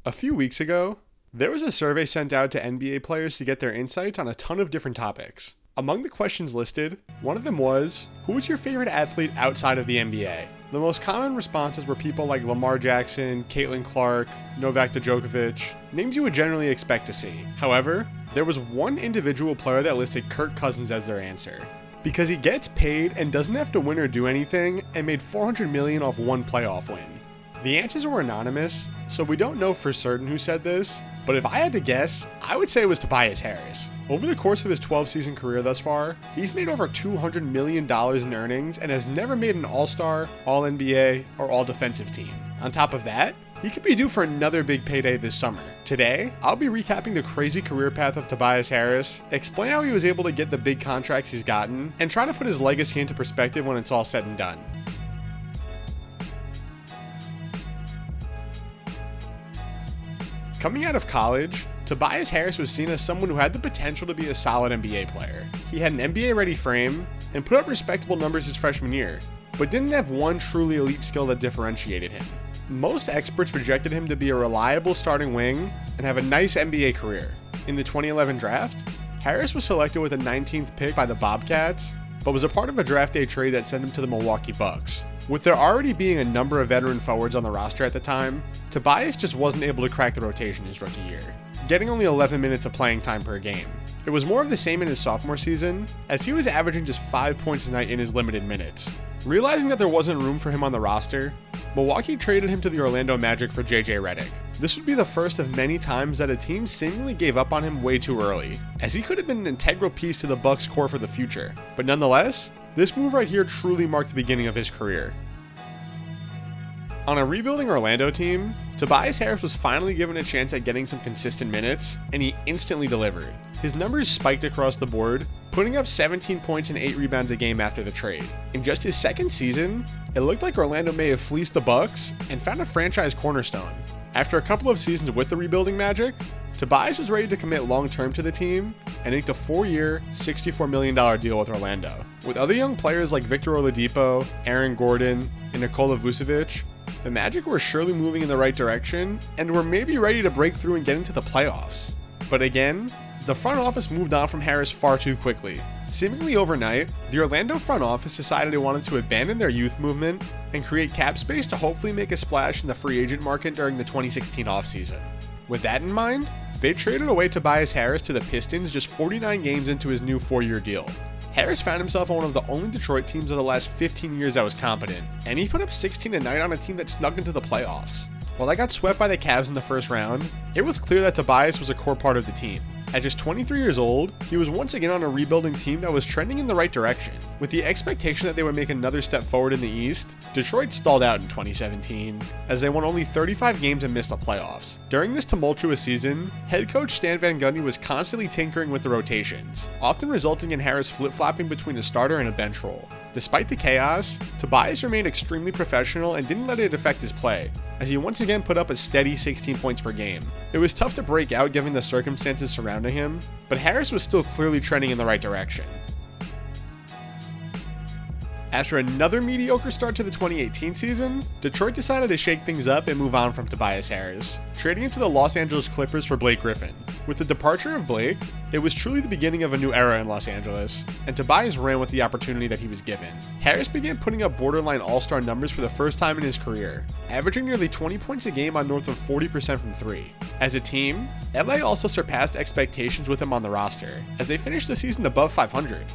A few weeks ago, there was a survey sent out to NBA players to get their insights on a ton of different topics. Among the questions listed, one of them was, who was your favorite athlete outside of the NBA? The most common responses were people like Lamar Jackson, Caitlin Clark, Novak Djokovic, names you would generally expect to see. However, there was one individual player that listed Kirk Cousins as their answer, because he gets paid and doesn't have to win or do anything and made $400 million off one playoff win. The answers were anonymous, so we don't know for certain who said this, but if I had to guess, I would say it was Tobias Harris. Over the course of his 12-season career thus far, he's made over $200 million in earnings and has never made an All-Star, All-NBA, or All-Defensive team. On top of that, he could be due for another big payday this summer. Today, I'll be recapping the crazy career path of Tobias Harris, explain how he was able to get the big contracts he's gotten, and try to put his legacy into perspective when it's all said and done. Coming out of college, Tobias Harris was seen as someone who had the potential to be a solid NBA player. He had an NBA-ready frame and put up respectable numbers his freshman year, but didn't have one truly elite skill that differentiated him. Most experts projected him to be a reliable starting wing and have a nice NBA career. In the 2011 draft, Harris was selected with the 19th pick by the Bobcats, but was a part of a draft day trade that sent him to the Milwaukee Bucks. With there already being a number of veteran forwards on the roster at the time, Tobias just wasn't able to crack the rotation his rookie year, getting only 11 minutes of playing time per game. It was more of the same in his sophomore season, as he was averaging just 5 points a night in his limited minutes. Realizing that there wasn't room for him on the roster, Milwaukee traded him to the Orlando Magic for JJ Redick. This would be the first of many times that a team seemingly gave up on him way too early, as he could have been an integral piece to the Bucks' core for the future. But nonetheless, this move right here truly marked the beginning of his career. On a rebuilding Orlando team, Tobias Harris was finally given a chance at getting some consistent minutes, and he instantly delivered. His numbers spiked across the board, putting up 17 points and 8 rebounds a game after the trade. In just his second season, it looked like Orlando may have fleeced the Bucks and found a franchise cornerstone. After a couple of seasons with the rebuilding Magic, Tobias is ready to commit long-term to the team and inked a 4-year, $64 million deal with Orlando. With other young players like Victor Oladipo, Aaron Gordon, and Nikola Vucevic, the Magic were surely moving in the right direction and were maybe ready to break through and get into the playoffs. But again, the front office moved on from Harris far too quickly. Seemingly overnight, the Orlando front office decided they wanted to abandon their youth movement and create cap space to hopefully make a splash in the free agent market during the 2016 offseason. With that in mind, they traded away Tobias Harris to the Pistons just 49 games into his new 4-year deal. Harris found himself on one of the only Detroit teams of the last 15 years that was competent, and he put up 16 a night on a team that snuck into the playoffs. While they got swept by the Cavs in the first round, it was clear that Tobias was a core part of the team. At just 23 years old, he was once again on a rebuilding team that was trending in the right direction. With the expectation that they would make another step forward in the East, Detroit stalled out in 2017, as they won only 35 games and missed the playoffs. During this tumultuous season, head coach Stan Van Gundy was constantly tinkering with the rotations, often resulting in Harris flip-flopping between a starter and a bench role. Despite the chaos, Tobias remained extremely professional and didn't let it affect his play, as he once again put up a steady 16 points per game. It was tough to break out given the circumstances surrounding him, but Harris was still clearly trending in the right direction. After another mediocre start to the 2018 season, Detroit decided to shake things up and move on from Tobias Harris, trading him to the Los Angeles Clippers for Blake Griffin. With the departure of Blake, it was truly the beginning of a new era in Los Angeles, and Tobias ran with the opportunity that he was given. Harris began putting up borderline all-star numbers for the first time in his career, averaging nearly 20 points a game on north of 40% from 3. As a team, LA also surpassed expectations with him on the roster, as they finished the season above 500.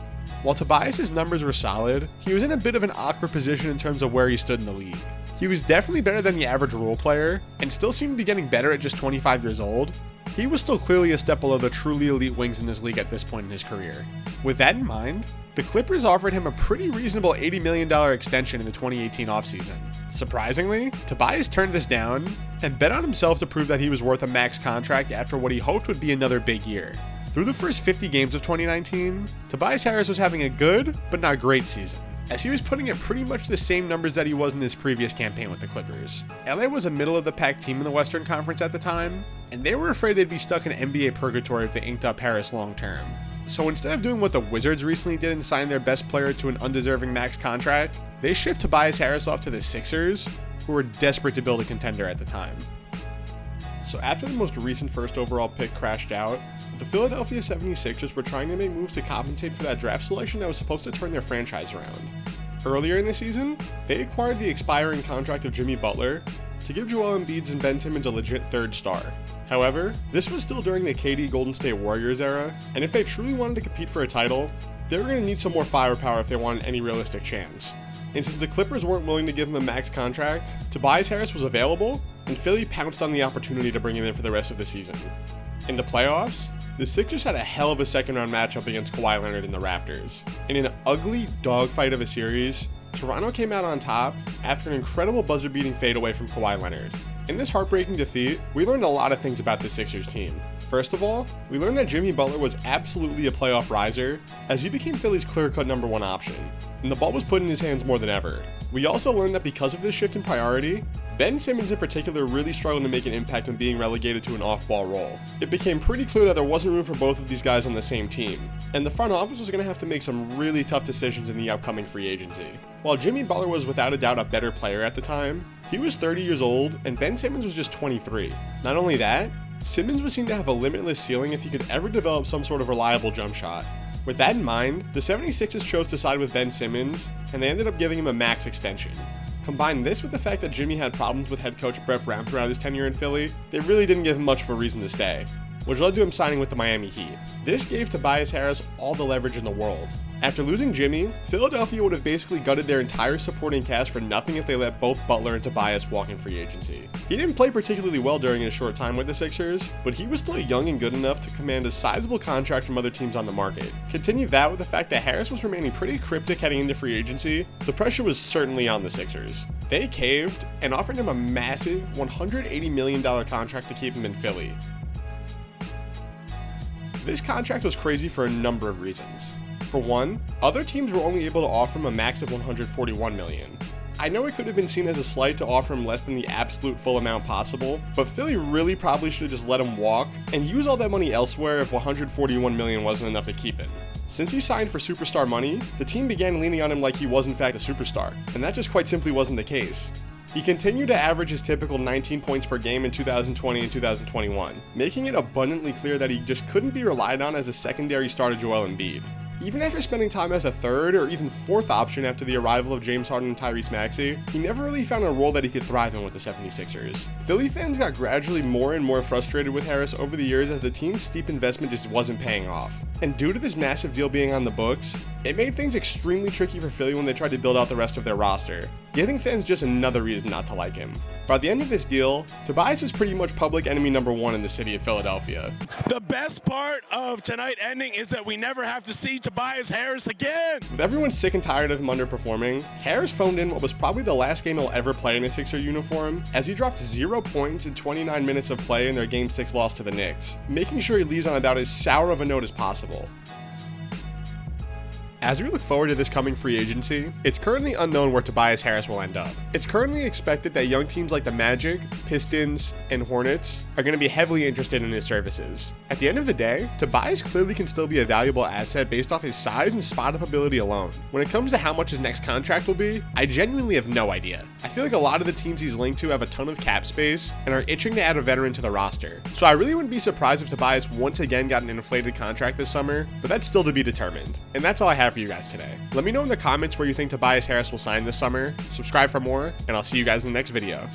While Tobias' numbers were solid, he was in a bit of an awkward position in terms of where he stood in the league. He was definitely better than the average role player, and still seemed to be getting better at just 25 years old. He was still clearly a step below the truly elite wings in this league at this point in his career. With that in mind, the Clippers offered him a pretty reasonable $80 million extension in the 2018 offseason. Surprisingly, Tobias turned this down and bet on himself to prove that he was worth a max contract after what he hoped would be another big year. Through the first 50 games of 2019, Tobias Harris was having a good, but not great season, as he was putting up pretty much the same numbers that he was in his previous campaign with the Clippers. LA was a middle-of-the-pack team in the Western Conference at the time, and they were afraid they'd be stuck in NBA purgatory if they inked up Harris long-term. So instead of doing what the Wizards recently did and sign their best player to an undeserving max contract, they shipped Tobias Harris off to the Sixers, who were desperate to build a contender at the time. So after the most recent first overall pick crashed out, the Philadelphia 76ers were trying to make moves to compensate for that draft selection that was supposed to turn their franchise around. Earlier in the season, they acquired the expiring contract of Jimmy Butler to give Joel Embiid and Ben Simmons a legit third star. However, this was still during the KD Golden State Warriors era, and if they truly wanted to compete for a title, they were going to need some more firepower if they wanted any realistic chance. And since the Clippers weren't willing to give him a max contract, Tobias Harris was available, and Philly pounced on the opportunity to bring him in for the rest of the season. In the playoffs, the Sixers had a hell of a second-round matchup against Kawhi Leonard and the Raptors. In an ugly dogfight of a series, Toronto came out on top after an incredible buzzer-beating fadeaway from Kawhi Leonard. In this heartbreaking defeat, we learned a lot of things about the Sixers team. First of all, we learned that Jimmy Butler was absolutely a playoff riser, as he became Philly's clear-cut number one option, and the ball was put in his hands more than ever. We also learned that because of this shift in priority, Ben Simmons in particular really struggled to make an impact when being relegated to an off-ball role. It became pretty clear that there wasn't room for both of these guys on the same team, and the front office was going to have to make some really tough decisions in the upcoming free agency. While Jimmy Butler was without a doubt a better player at the time, he was 30 years old and Ben Simmons was just 23. Not only that, Simmons was seen to have a limitless ceiling if he could ever develop some sort of reliable jump shot. With that in mind, the 76ers chose to side with Ben Simmons, and they ended up giving him a max extension. Combine this with the fact that Jimmy had problems with head coach Brett Brown throughout his tenure in Philly, they really didn't give him much of a reason to stay, which led to him signing with the Miami Heat. This gave Tobias Harris all the leverage in the world. After losing Jimmy, Philadelphia would have basically gutted their entire supporting cast for nothing if they let both Butler and Tobias walk in free agency. He didn't play particularly well during his short time with the Sixers, but he was still young and good enough to command a sizable contract from other teams on the market. Continue that with the fact that Harris was remaining pretty cryptic heading into free agency, the pressure was certainly on the Sixers. They caved and offered him a massive $180 million contract to keep him in Philly. This contract was crazy for a number of reasons. For one, other teams were only able to offer him a max of $141 million. I know it could have been seen as a slight to offer him less than the absolute full amount possible, but Philly really probably should have just let him walk and use all that money elsewhere if $141 million wasn't enough to keep him. Since he signed for superstar money, the team began leaning on him like he was in fact a superstar, and that just quite simply wasn't the case. He continued to average his typical 19 points per game in 2020 and 2021, making it abundantly clear that he just couldn't be relied on as a secondary star to Joel Embiid. Even after spending time as a third or even fourth option after the arrival of James Harden and Tyrese Maxey, he never really found a role that he could thrive in with the 76ers. Philly fans got gradually more and more frustrated with Harris over the years as the team's steep investment just wasn't paying off. And due to this massive deal being on the books, it made things extremely tricky for Philly when they tried to build out the rest of their roster, giving fans just another reason not to like him. By the end of this deal, Tobias is pretty much public enemy number one in the city of Philadelphia. The best part of tonight ending is that we never have to see Tobias Harris again. With everyone sick and tired of him underperforming, Harris phoned in what was probably the last game he'll ever play in a Sixer uniform, as he dropped 0 points in 29 minutes of play in their Game 6 loss to the Knicks, making sure he leaves on about as sour of a note as possible. As we look forward to this coming free agency, it's currently unknown where Tobias Harris will end up. It's currently expected that young teams like the Magic, Pistons, and Hornets are going to be heavily interested in his services. At the end of the day, Tobias clearly can still be a valuable asset based off his size and spot-up ability alone. When it comes to how much his next contract will be, I genuinely have no idea. I feel like a lot of the teams he's linked to have a ton of cap space and are itching to add a veteran to the roster. So I really wouldn't be surprised if Tobias once again got an inflated contract this summer, but that's still to be determined. And that's all I have for you guys today. Let me know in the comments where you think Tobias Harris will sign this summer, subscribe for more, and I'll see you guys in the next video.